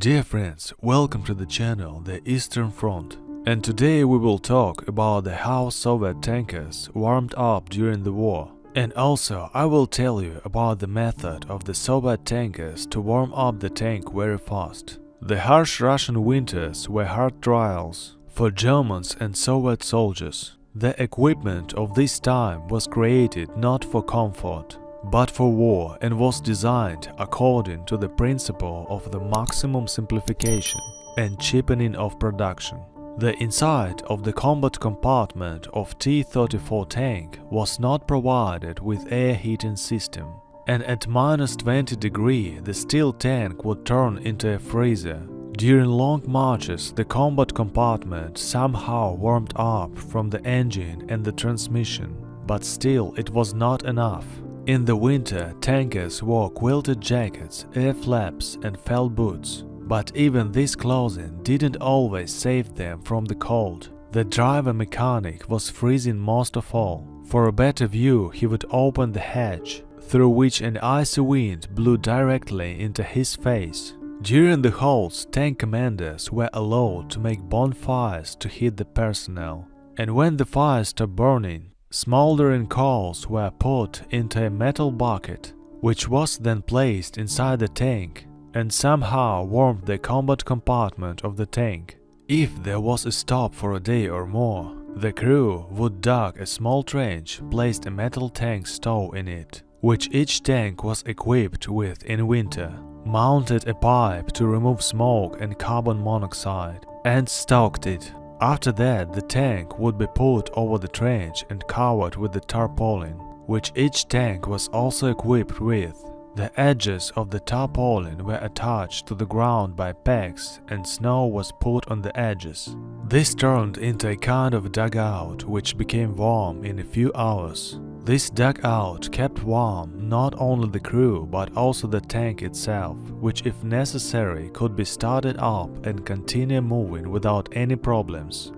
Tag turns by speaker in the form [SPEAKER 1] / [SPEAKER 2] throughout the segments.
[SPEAKER 1] Dear friends, welcome to the channel The Eastern Front, and today we will talk about how Soviet tankers warmed up during the war. And also I will tell you about the method of the Soviet tankers to warm up the tank very fast. The harsh Russian winters were hard trials for Germans and Soviet soldiers. The equipment of this time was created not for comfort, but for war, and was designed according to the principle of the maximum simplification and cheapening of production. The inside of the combat compartment of T-34 tank was not provided with air heating system, and at -20 degrees the steel tank would turn into a freezer. During long marches, the combat compartment somehow warmed up from the engine and the transmission, but still it was not enough. In the winter, tankers wore quilted jackets, air flaps and felt boots. But even this clothing didn't always save them from the cold. The driver mechanic was freezing most of all. For a better view, he would open the hatch, through which an icy wind blew directly into his face. During the halts, tank commanders were allowed to make bonfires to heat the personnel. And when the fire stopped burning, smoldering coals were put into a metal bucket, which was then placed inside the tank and somehow warmed the combat compartment of the tank. If there was a stop for a day or more, the crew would dig a small trench, placed a metal tank stove in it, which each tank was equipped with in winter, mounted a pipe to remove smoke and carbon monoxide, and stoked it. After that, the tank would be put over the trench and covered with the tarpaulin, which each tank was also equipped with. The edges of the tarpaulin were attached to the ground by pegs, and snow was put on the edges. This turned into a kind of dugout which became warm in a few hours. This dugout kept warm not only the crew but also the tank itself, which if necessary could be started up and continue moving without any problems.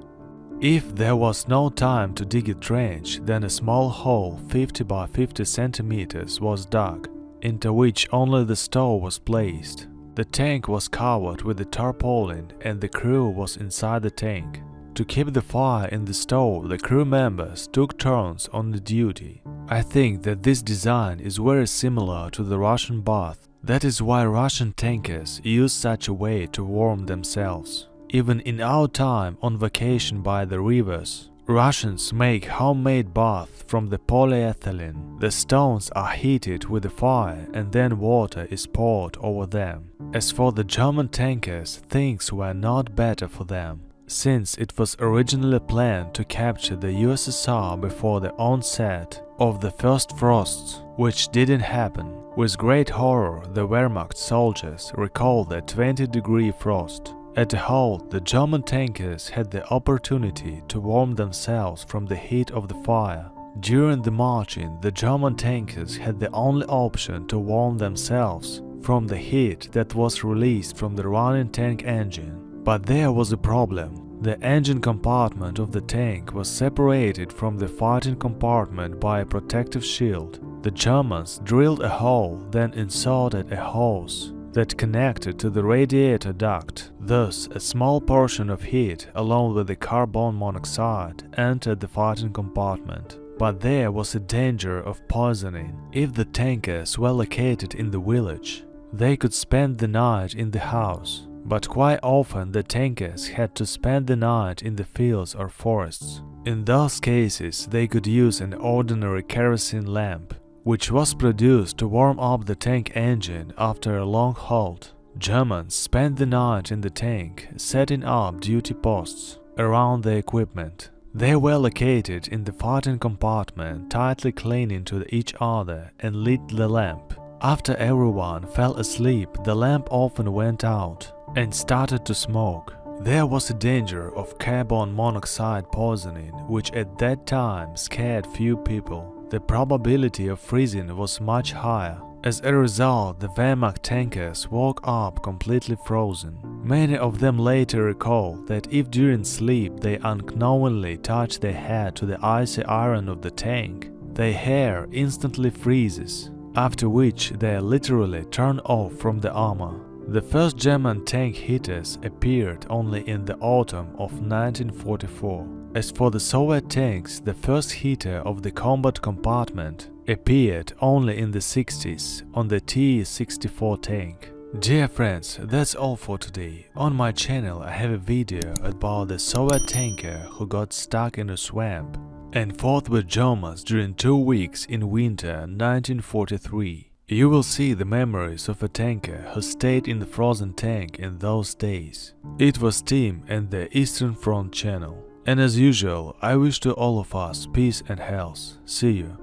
[SPEAKER 1] If there was no time to dig a trench, then a small hole 50 by 50 centimeters was dug, into which only the stove was placed. The tank was covered with the tarpaulin and the crew was inside the tank. To keep the fire in the stove, the crew members took turns on the duty. I think that this design is very similar to the Russian bath. That is why Russian tankers use such a way to warm themselves. Even in our time on vacation by the rivers, Russians make homemade baths from the polyethylene. The stones are heated with the fire and then water is poured over them. As for the German tankers, things were not better for them, since it was originally planned to capture the USSR before the onset of the first frosts, which didn't happen. With great horror, the Wehrmacht soldiers recalled the 20-degree frost. At a halt, the German tankers had the opportunity to warm themselves from the heat of the fire. During the marching, the German tankers had the only option to warm themselves from the heat that was released from the running tank engine. But there was a problem. The engine compartment of the tank was separated from the fighting compartment by a protective shield. The Germans drilled a hole, then inserted a hose that connected to the radiator duct. Thus, a small portion of heat, along with the carbon monoxide, entered the fighting compartment. But there was a danger of poisoning. If the tankers were located in the village, they could spend the night in the house. But quite often the tankers had to spend the night in the fields or forests. In those cases, they could use an ordinary kerosene lamp, which was produced to warm up the tank engine after a long halt. Germans spent the night in the tank, setting up duty posts around the equipment. They were located in the fighting compartment, tightly clinging to each other, and lit the lamp. After everyone fell asleep, the lamp often went out and started to smoke. There was a danger of carbon monoxide poisoning, which at that time scared few people. The probability of freezing was much higher. As a result, the Wehrmacht tankers woke up completely frozen. Many of them later recalled that if during sleep they unknowingly touched their head to the icy iron of the tank, their hair instantly freezes, after which they are literally turned off from the armor. The first German tank heaters appeared only in the autumn of 1944. As for the Soviet tanks, the first heater of the combat compartment appeared only in the 60s on the T-34 tank. Dear friends, that's all for today. On my channel I have a video about the Soviet tanker who got stuck in a swamp and fought with Germans during 2 weeks in winter 1943. You will see the memories of a tanker who stayed in the frozen tank in those days. It was Tim and the Eastern Front channel. And as usual, I wish to all of us peace and health. See you.